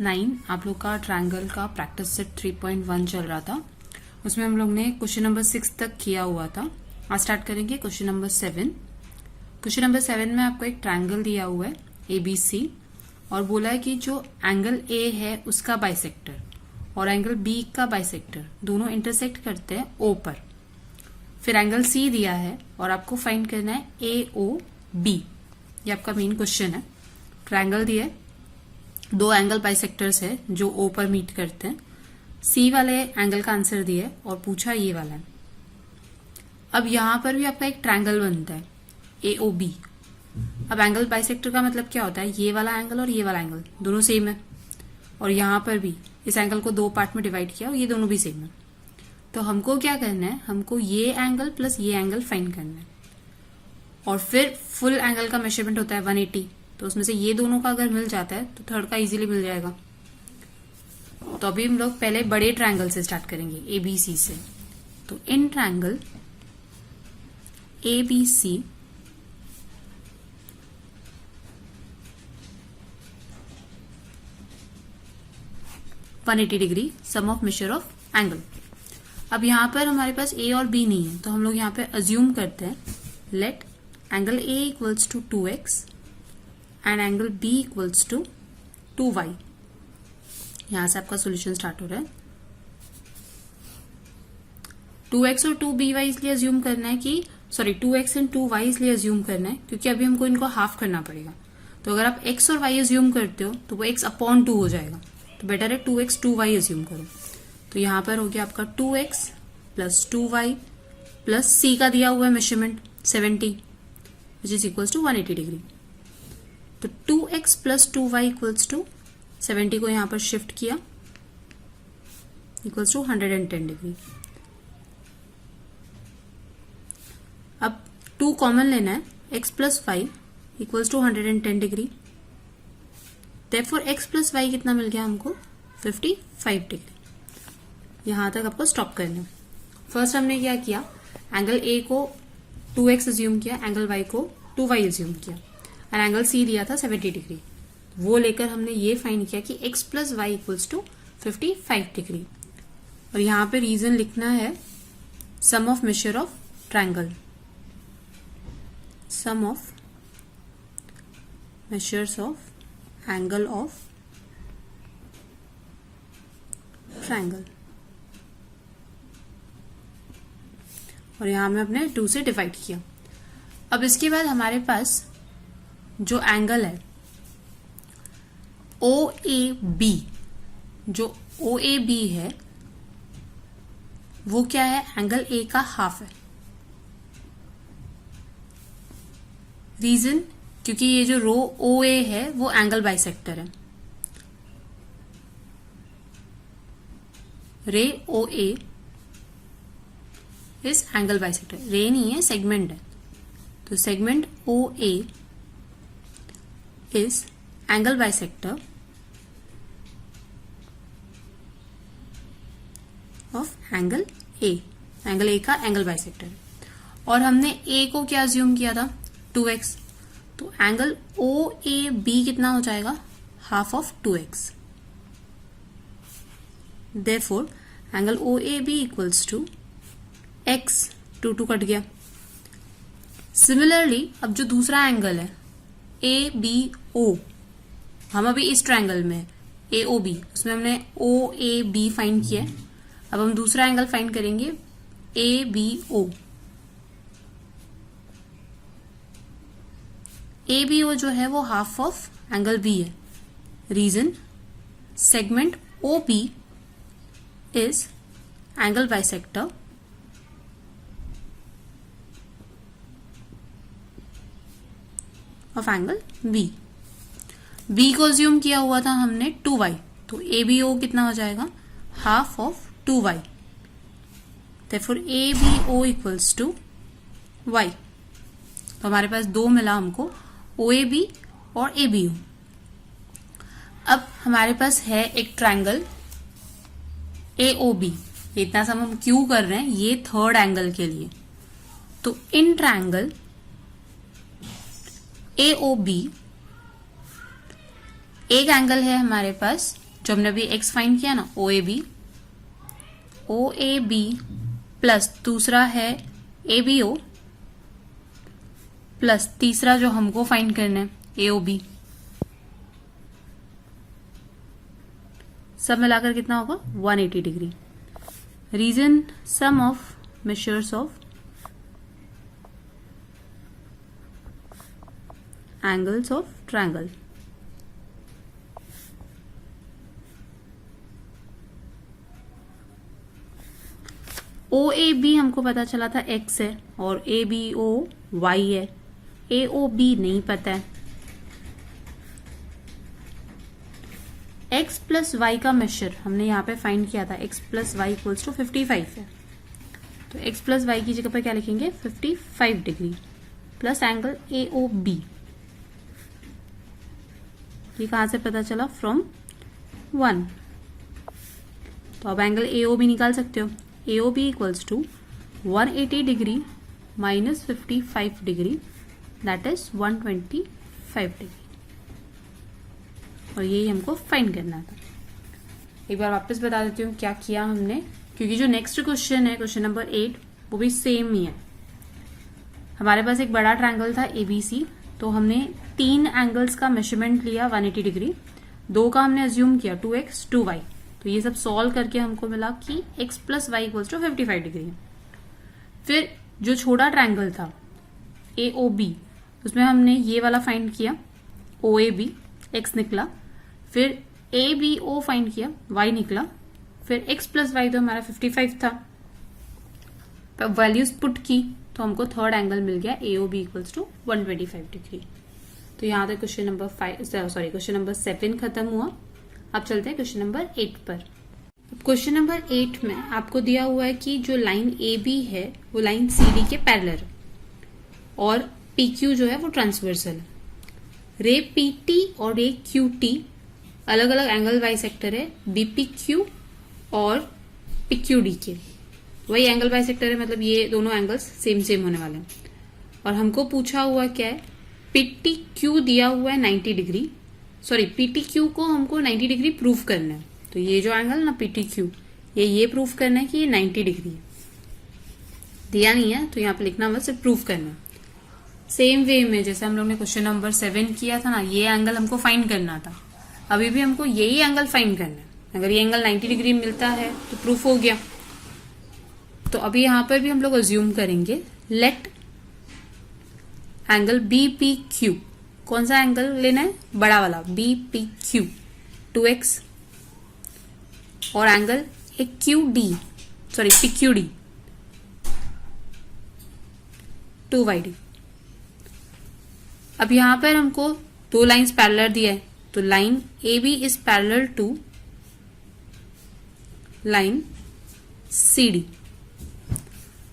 9 आप लोग का ट्रायंगल का प्रैक्टिस सेट 3.1 चल रहा था। उसमें हम लोग ने क्वेश्चन नंबर 6 तक किया हुआ था। आज स्टार्ट करेंगे क्वेश्चन नंबर 7। क्वेश्चन नंबर 7 में आपको एक ट्रायंगल दिया हुआ है ABC और बोला है कि जो एंगल A है उसका बाइसेक्टर और एंगल B का बाइसेक्टर दोनों इंटरसेक्ट करते हैं O पर। फिर एंगल C दिया है और आपको फाइंड करना है AOB। ये आपका मेन क्वेश्चन है। ट्रायंगल दिया है, दो एंगल बाइसेक्टर्स है जो O पर मीट करते हैं। C वाले एंगल का आंसर दिया है और पूछा ये वाला है। अब यहां पर भी आपका एक ट्रायंगल बनता है AOB। अब एंगल बाइसेक्टर का मतलब क्या होता है, ये वाला एंगल और ये वाला एंगल दोनों सेम है और यहां पर भी इस एंगल को दो पार्ट में डिवाइड किया और ये दोनों भी सेम है। तो हमको क्या करना है, हमको ये एंगल प्लस ये एंगल फाइंड करना है और फिर फुल एंगल का मेजरमेंट होता है 180। तो उसमें से ये दोनों का अगर मिल जाता है तो थर्ड का इजीली मिल जाएगा। तो अभी हम लोग पहले बड़े ट्रायंगल से स्टार्ट करेंगे ABC से। तो in triangle ABC (180°) sum of measure of angle. अब यहां पर हमारे पास A और B नहीं है तो हम लोग यहां पे अज्यूम करते हैं let angle A equals to 2x and angle B equals to 2y। यहां से आपका सॉल्यूशन स्टार्ट हो रहा है। 2x और 2by इसलिए अज्यूम करना है कि 2x एंड 2y इसलिए अज्यूम करना है क्योंकि अभी हमको इनको हाफ करना पड़ेगा। तो अगर आप x और y अज्यूम करते हो तो वो x अपॉन 2 हो जाएगा। तो बेटर है 2x 2y अज्यूम करो। तो यहां पर हो गया आपका 2x plus 2y plus C का दिया हुआ है measurement 70 which is equals to 180°। तो 2x plus 2y equals to 70 को यहां पर शिफ्ट किया इक्वल्स टू 110°। अब 2 कॉमन लेना है, x plus y equals to 110°। Therefore x plus y कितना मिल गया हमको 55°। यहां तक आपको स्टॉप करना है। फर्स्ट हमने क्या किया, एंगल A को 2x अज्यूम किया, एंगल y को 2y अज्यूम किया और एंगल C दिया था 70°। वो लेकर हमने ये फाइंड किया कि x plus y equals to 55°। और यहां पे रीजन लिखना है sum of measure of triangle, sum of measures of angle of triangle. और यहां में हमने 2 से डिवाइड किया। अब इसके बाद हमारे पास जो एंगल है OAB, जो OAB है वो क्या है, एंगल A का हाफ है। रीजन क्योंकि ये जो रो OA है वो एंगल बाइसेक्टर है। रे OA इस एंगल बाइसेक्टर, रे नहीं है सेगमेंट है। तो segment OA is angle bisector of angle A। Angle A का एंगल बाइसेक्टर। और हमने A को क्या अज्यूम किया था 2x। तो एंगल OAB कितना हो जाएगा, half of 2x। Therefore angle OAB equals to x, 2 कट गया। सिमिलरली अब जो दूसरा एंगल है ABO, हम अभी इस ट्रायंगल में AOB, उसमें हमने OAB फाइंड किया है। अब हम दूसरा एंगल फाइंड करेंगे ABO। ABO जो है वो हाफ ऑफ एंगल B है। Reason segment OB is angle bisector of angle B। B को अज्यूम किया हुआ था हमने 2y। तो ABO कितना हो जाएगा, half of 2y। Therefore ABO equals to y। तो हमारे पास दो मिला हमको, OAB और ABO। अब हमारे पास है एक ट्रायंगल AOB। इतना सब हम क्यों कर रहे हैं, ये थर्ड एंगल के लिए। तो इन ट्रायंगल AOB एक एंगल है हमारे पास जो हमने अभी एक्स फाइंड किया ना, ओ ए बी प्लस दूसरा है ए बी ओ प्लस तीसरा जो हमको फाइंड करना है ए ओ बी, सब मिलाकर कितना होगा 180 degree. Reason sum of measures of angles of triangle. O A B हमको पता चला था x है और ए बी ओ वाई है, ए ओ बी नहीं पता है। x प्लस वाई का मेजर हमने यहाँ पे फाइंड किया था, x plus y equals to 55 है, तो x प्लस वाई की जगह पर क्या लिखेंगे 55 degree plus angle A O B. ये कहां से पता चला, फ्रॉम 1। तो अब एंगल ए ओ बी निकाल सकते हो, A O B equals to 180 degree minus 55 degree, that is 125 degree, और यही हमको फाइंड करना था। एक बार वापस बता देती हूँ क्या किया हमने, क्योंकि जो नेक्स्ट क्वेश्चन है क्वेश्चन नंबर 8 वो भी सेम ही है। हमारे पास एक बड़ा ट्रायंगल था एबीसी, तो हमने 3 एंगल्स का मेजरमेंट लिया 180 डिग्री, 2 का हमने अज्यूम किया 2x 2y, तो ये सब सॉल्व करके हमको मिला कि x plus y equals to 55 degree. फिर जो छोटा ट्रायंगल था ए ओ बी, उसमें हमने ये वाला फाइंड किया ओ ए बी, x निकला, फिर ए बी ओ फाइंड किया y निकला, फिर x प्लस वाई तो हमारा 55 था, वैल्यूज पुट की तो हमको थर्ड एंगल मिल गया A O B equals to 125 degree. तो यहाँ तक क्वेश्चन नंबर 7 खत्म हुआ। अब चलते हैं क्वेश्चन नंबर 8 पर। क्वेश्चन नंबर 8 में आपको दिया हुआ है कि जो लाइन ए बी है वो लाइन सी डी के पैरेलल है और पी क्यू जो है वो ट्रांसवर्सल है। रे पी टी और रे क्यू टी अलग अलग एंगल बाइसेक्टर है बीपी क्यू और पी क्यू डी के, वही एंगल बाइसेक्टर है, मतलब ये दोनों एंगल्स सेम होने वाले हैं। और हमको पूछा हुआ क्या है, पीटी क्यू दिया हुआ है 90 डिग्री, सॉरी पीटी क्यू को हमको 90 डिग्री प्रूफ करना है। तो ये जो एंगल ना पीटी क्यू, ये प्रूफ करना है कि ये 90 डिग्री है, दिया नहीं है तो यहाँ पे लिखना बस प्रूफ करना है। सेम वे में जैसे हम लोग ने क्वेश्चन नंबर 7 किया था ना, ये एंगल हमको फाइंड करना था, अभी भी हमको यही एंगल फाइंड करना है। अगर ये एंगल 90 डिग्री मिलता है तो प्रूफ हो गया। तो अभी यहां पर भी हम लोग अज्यूम करेंगे, let angle B P Q, कौन सा एंगल लेना है, बड़ा वाला बी पी क्यू 2x, और angle A Q D, sorry P Q D 2y। अब यहां पर हमको 2 लाइंस पैरेलल दिया है, तो line A B is parallel to line C D.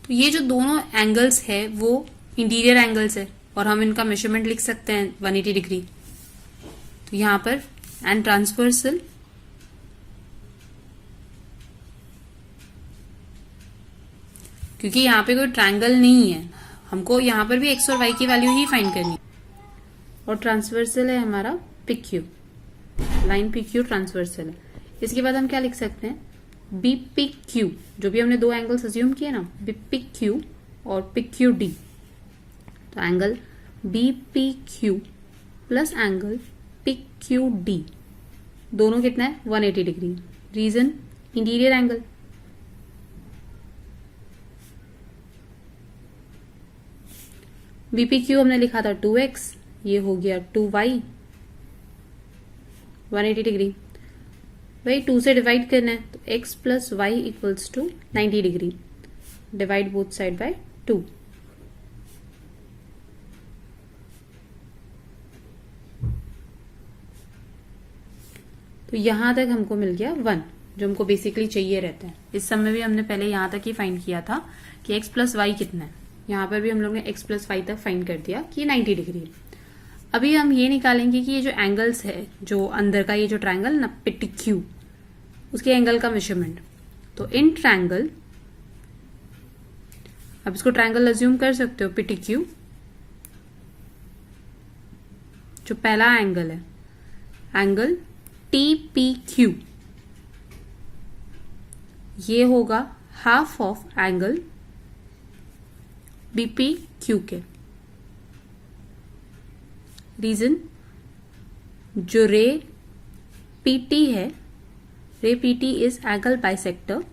तो ये जो दोनों एंगल्स है वो इंटीरियर एंगल्स है और हम इनका मेजरमेंट लिख सकते हैं 180 डिग्री। तो यहां पर एंड ट्रांसवर्सल क्योंकि यहां पे कोई ट्रायंगल नहीं है, हमको यहां पर भी एक्स और वाई की वैल्यू ही फाइंड करनी है, और ट्रांसवर्सल है हमारा PQ, लाइन PQ ट्रांसवर्सल है। इसके बाद हम क्या लिख सकते हैं, BPQ, जो भी हमने 2 एंगल्स अज्यूम किए ना, BPQ और PQD, तो angle BPQ plus angle PQD दोनों कितना है 180 degree. Reason interior angle, BPQ हमने लिखा था 2x, ये हो गया 2y 180 डिग्री, भाई 2 से डिवाइड करना है तो x plus y equals to 90 degree, divide both side by 2। तो यहां तक हमको मिल गया 1, जो हमको बेसिकली चाहिए रहता है। इस सब में भी हमने पहले यहां तक ही फाइंड किया था कि x प्लस वाई कितना है, यहां पर भी हम लोग ने x प्लस वाई तक फाइंड कर दिया कि 90 डिग्री है। अभी हम ये निकालेंगे कि ये जो एंगल्स है, जो अंदर का ये जो ट्रायंगल ना PQ, उसके एंगल का मेजरमेंट। तो इन ट्रायंगल, अब इसको ट्रायंगल अज्यूम कर सकते हो PTQ, जो पहला एंगल है, एंगल TPQ, ये होगा हाफ ऑफ एंगल BPQ के। रीजन, जो रे PT है, रे PT is angle bisector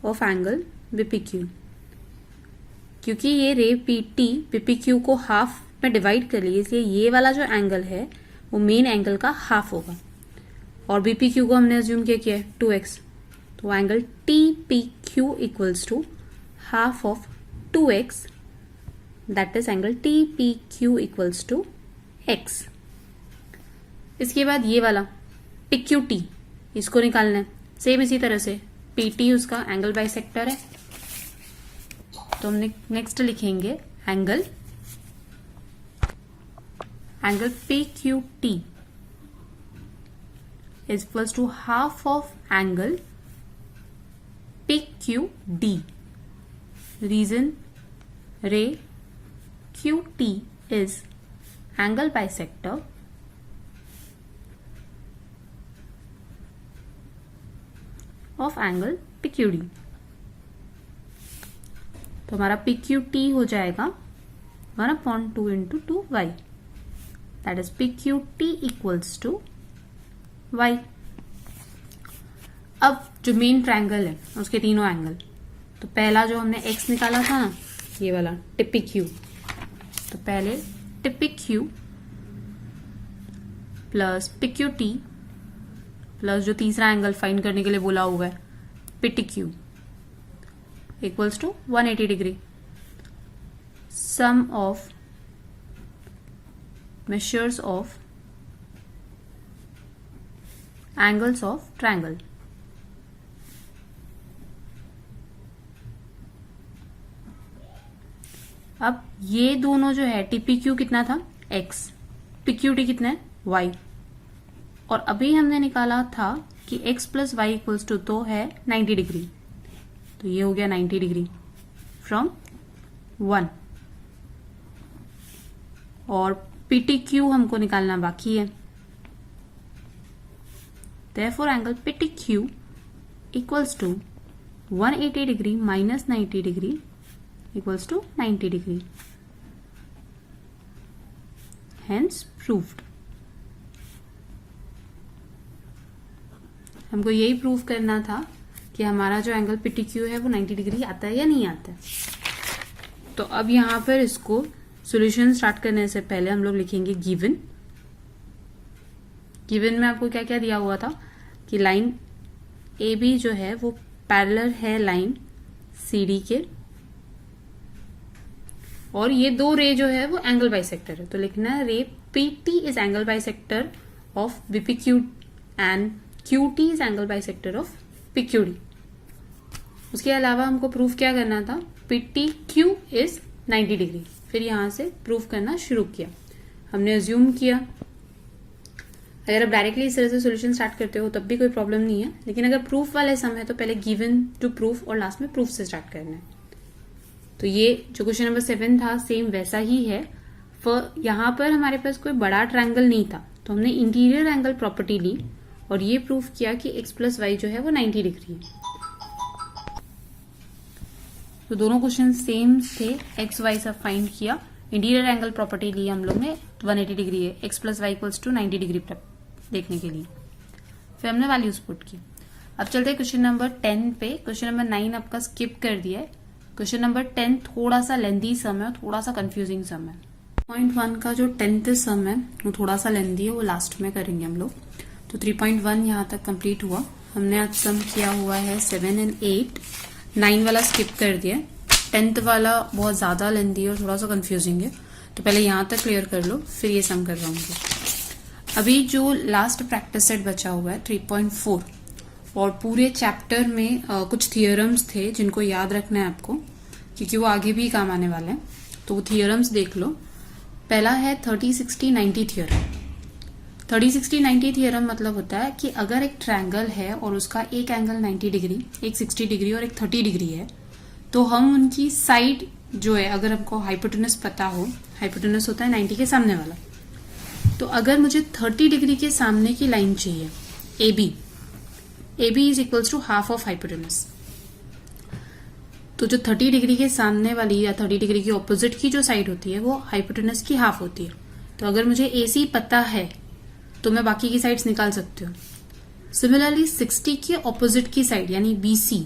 of angle BPQ। क्योंकि ये रे PT BPQ को हाफ में डिवाइड कर ली, इसलिए ये वाला जो एंगल है वो मेन एंगल का हाफ होगा, और BPQ को हमने अज्यूम किया है 2x, तो angle TPQ equals to half of 2x, that is angle TPQ equals to x। इसके बाद ये वाला PQT, इसको निकालना है। सेम इसी तरह से PT उसका एंगल बाइसेक्टर है, तो हम नेक्स्ट लिखेंगे angle PQT is equals to half of angle PQD. Reason, ray QT is angle bisector of angle PQD. तो हमारा PQT हो जाएगा 1/2 into 2y, that is PQT equals to y। अब जो मेन ट्रायंगल है उसके तीनों एंगल, तो पहला जो हमने x निकाला था ना, ये वाला TPQ, तो पहले TPQ प्लस PQT प्लस जो तीसरा एंगल फाइंड करने के लिए बोला हुआ है PTQ equals to 180 degree. Sum of measures of angles of triangle. अब ये दोनों जो है TPQ कितना था x, PQT कितना है y, और अभी हमने निकाला था कि x plus y equals to तो है 90 डिग्री, तो ये हो गया 90 डिग्री फ्रॉम 1, और PTQ हमको निकालना बाकी है। Therefore angle PTQ equals to 180 degree minus 90 degree equals to 90 degree. Hence proved. हमको यही प्रूव करना था कि हमारा जो एंगल PTQ है वो 90 डिग्री आता है या नहीं आता है। तो अब यहाँ पर इसको सॉल्यूशन स्टार्ट करने से पहले हम लोग लिखेंगे गिवन। गिवन में आपको क्या क्या दिया हुआ था कि लाइन AB जो है वो पैरेलल है लाइन CD के, और ये दो रे जो है वो एंगल बाइसेक्टर है, तो लिखना है रे PT is angle bisector of BPQ and QT is angle bisector of PQD। उसके अलावा हमको प्रूफ क्या करना था, PTQ इज 90 डिग्री। फिर यहां से प्रूफ करना शुरू किया, हमने अज्यूम किया। अगर आप डायरेक्टली इस तरह से सॉल्यूशन स्टार्ट करते हो तब भी कोई प्रॉब्लम नहीं है, लेकिन अगर प्रूफ वाले सम है तो पहले गिवन टू प्रूफ और लास्ट में प्रूफ से स्टार्ट करना है। तो ये जो क्वेश्चन नंबर 7 था सेम वैसा ही है। यहाँ पर हमारे पास कोई बड़ा ट्रायंगल नहीं था, तो हमने इंटीरियर एंगल प्रॉपर्टी ली और ये प्रूफ किया कि x प्लस वाई जो है वो 90 डिग्री है। तो दोनों क्वेश्चन सेम थे, एक्स वाई सब फाइंड किया, इंटीरियर एंगल प्रॉपर्टी ली हम लोग ने 180 डिग्री है, x plus y equals to 90 degree देखने के लिए, फिर हमने वैल्यूज पुट की। अब चलते हैं क्वेश्चन नंबर 10 पे। क्वेश्चन नंबर 9 आपका स्किप कर दिया है। क्वेश्चन नंबर 10 थोड़ा सा लेंथी सम है, थोड़ा सा कंफ्यूजिंग सम है। 3.1 का जो 10th सम है वो थोड़ा सा लेंथी है, वो लास्ट में करेंगे हम लोग। तो 3.1 यहाँ तक कंप्लीट हुआ। हमने आज सम किया हुआ है 7 and 8। 9 वाला स्किप कर दिया। 10th वाला बहुत ज्यादा लेंथी है और थोड़ा सा कंफ्यूजिंग है, तो पहले यहाँ तक क्लियर कर लो, फिर ये सम करवाऊंगी। अभी जो लास्ट प्रैक्टिस सेट बचा हुआ है 3.4, और पूरे चैप्टर में कुछ थियोरम्स थे जिनको याद रखना है आपको, क्योंकि वो आगे भी काम आने वाले हैं। तो वो थियोरम्स देख लो। पहला है 30-60-90 थियोरम। 30-60-90 थियोरम मतलब होता है कि अगर एक ट्रायंगल है और उसका एक एंगल 90 डिग्री, एक 60 डिग्री और एक 30 डिग्री है, तो हम उनकी साइड जो है, अगर हमको हाइपोटेनस पता हो, हाइपोटेनस होता है 90 के सामने वाला, तो अगर मुझे 30 डिग्री के सामने की लाइन चाहिए AB is equals to half of hypotenuse. तो जो 30 डिग्री के सामने वाली या 30 डिग्री की ऑपोजिट की जो साइड होती है वो हाइपोटेनस की हाफ होती है। तो अगर मुझे AC पता है तो मैं बाकी की साइड्स निकाल सकती हूँ। सिमिलरली 60 के ऑपोजिट की साइड यानी BC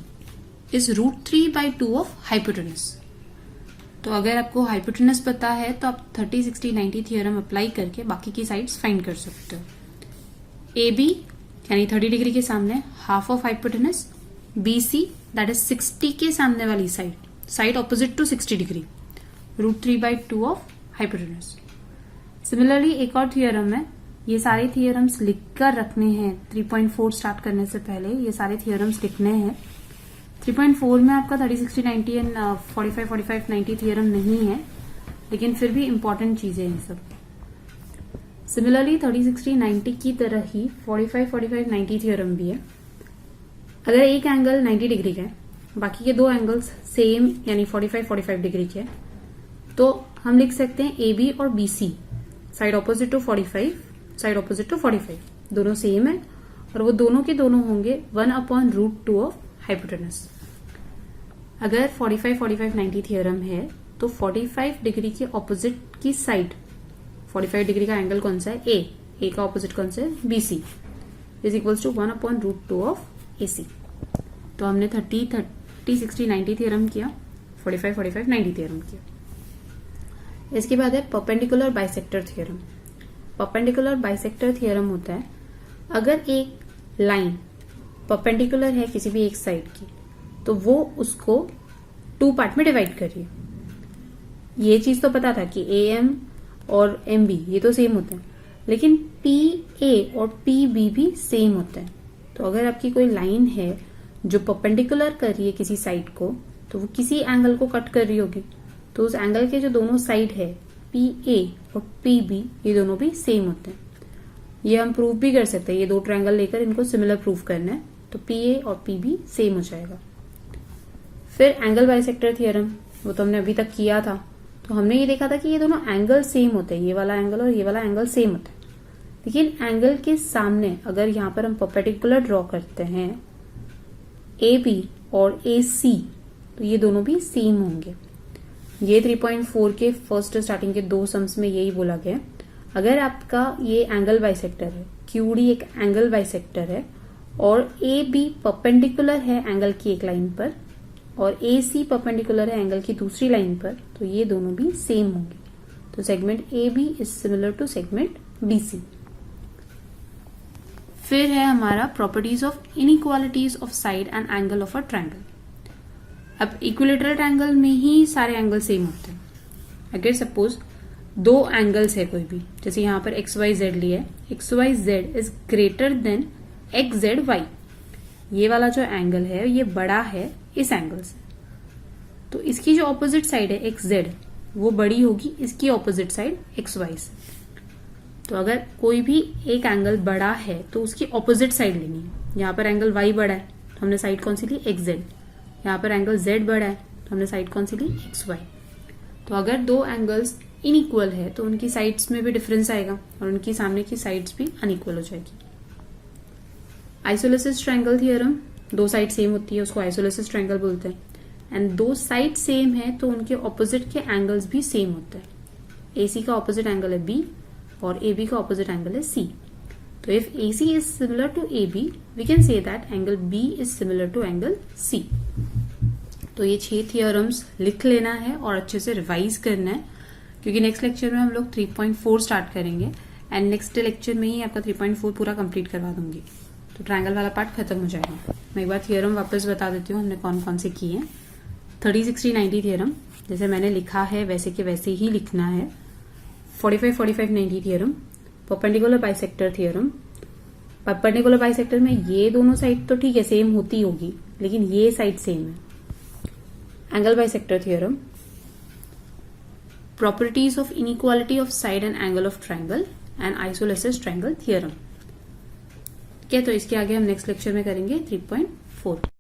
इज √3/2 ऑफ हाइपोटेनस। तो अगर आपको हाइपोटेनस पता है तो आप 30, 60, 90 थियरम अप्लाई करके बाकी की साइड्स फाइंड कर सकते हो। AB यानी 30 डिग्री के सामने half of hypotenuse, BC that is 60 के सामने वाली side opposite to 60 degree, √3/2 of hypotenuse. Similarly एक और थियरम है, ये सारे थियरम्स लिखकर रखने हैं 3.4 स्टार्ट करने से पहले, ये सारे थियरम्स लिखने हैं। 3.4 में आपका 30, 60, 90 एंड 45, 45, 90 थियरम नहीं है, लेकिन फिर भी इंपॉर्टेंट चीजें हैं सब। सिमिलरली 30, 60, 90 की तरह ही 45, 45, 90 थियरम भी है। अगर एक एंगल 90 डिग्री का है, बाकी के दो एंगल्स सेम यानी 45, 45 डिग्री के, तो हम लिख सकते हैं AB और BC side opposite to 45, side opposite to 45 दोनों सेम है, और वो दोनों के दोनों होंगे 1/√2 ऑफ हाइपोटेनस। अगर 45, 45, 90 थियरम है तो 45 डिग्री के ऑपोजिट की साइड, 45 डिग्री का एंगल कौन सा है? A का ऑपोजिट कौन सा है? BC is equals to 1/√2 of AC। तो हमने 30, 60, 90 थियरम किया, 45, 45, 90 थियरम किया। इसके बाद है perpendicular bisector theorem. Perpendicular bisector theorem होता है अगर एक लाइन परपेंडिकुलर है किसी भी एक साइड की, तो वो उसको 2 पार्ट में डिवाइड कर रही है। ये चीज तो पता था कि AM और MB ये तो सेम होते हैं, लेकिन PA और PB भी सेम होते हैं। तो अगर आपकी कोई लाइन है जो परपेंडिकुलर कर रही है किसी साइड को, तो वो किसी एंगल को कट कर रही होगी, तो उस एंगल के जो दोनों साइड है PA और PB ये दोनों भी सेम होते हैं। ये हम प्रूव भी कर सकते हैं, ये दो ट्रायंगल लेकर इनको सिमिलर प्रूव करना है, तो PA और PB सेम हो जाएगा। फिर एंगल बाइसेक्टर थियरम, वो तो हमने अभी तक किया था। तो हमने ये देखा था कि ये दोनों एंगल सेम होते हैं, ये वाला एंगल और ये वाला एंगल सेम होता है, लेकिन एंगल के सामने अगर यहां पर हम परपेंडिकुलर ड्रॉ करते हैं AB और AC, तो ये दोनों भी सेम होंगे। ये 3.4 के फर्स्ट स्टार्टिंग के 2 सम्स में यही बोला गया। अगर आपका ये एंगल बाइसेक्टर है, QD एक एंगल बाइसेक्टर है और AB परपेंडिकुलर है एंगल की एक लाइन पर और AC परपेंडिकुलर है एंगल की दूसरी लाइन पर, तो ये दोनों भी सेम होंगे। तो segment AB is similar to segment BC। फिर है हमारा properties of inequalities of side and angle of a triangle. अब इक्विलेटरल ट्रायंगल में ही सारे एंगल सेम होते हैं। अगर सपोज 2 एंगल्स है कोई भी, जैसे यहां पर XYZ लिया है, XYZ is greater than XZY, ये वाला जो एंगल है ये बड़ा है इस एंगल से, तो इसकी जो ऑपोजिट साइड है XZ वो बड़ी होगी इसकी ऑपोजिट साइड XY से। तो अगर कोई भी एक एंगल बड़ा है तो उसकी ऑपोजिट साइड लेनी है। यहाँ पर एंगल Y बड़ा है तो हमने साइड कौन सी ली? XZ। यहाँ पर एंगल Z बड़ा है तो हमने साइड कौन सी ली? XY। तो अगर 2 एंगल्स इनइक्वल है तो उनकी साइड्स में भी डिफरेंस आएगा और उनकी सामने की साइड्स भी अनइक्वल हो जाएगी। Isosceles triangle theorem, 2 side same होती है उसको आइसोलेसिस ट्रायंगल बोलते हैं, एंड 2 साइड सेम है तो उनके ऑपोजिट के एंगल्स भी सेम होते हैं। AC का ऑपोजिट एंगल है B और AB का ऑपोजिट एंगल है C। तो if AC is similar to AB, we can say that angle B is similar to angle C। तो ये 6 थियरम्स लिख लेना है और अच्छे से रिवाइज करना है, क्योंकि नेक्स्ट लेक्चर में हम लोग 3.4 स्टार्ट करेंगे एंड नेक्स्ट लेक्चर में ही आपका 3.4 पूरा कंप्लीट करवा दूंगी। तो ट्रायंगल वाला पार्ट खत्म हो जाएगा। मैं एक बार थियरम वापस बता देती हूँ हमने कौन कौन से किए हैं। 30, 60, 90 थियरम जैसे मैंने लिखा है वैसे के वैसे ही लिखना है। 45, 45, 90 theorem, perpendicular bisector theorem. Perpendicular bisector में ये दोनों साइड तो ठीक है सेम होती होगी, लेकिन ये साइड सेम है। Angle bisector theorem, properties of inequality of side and angle of triangle and isosceles triangle theorem. ठीक है, तो इसके आगे हम नेक्स्ट लेक्चर में करेंगे 3.4।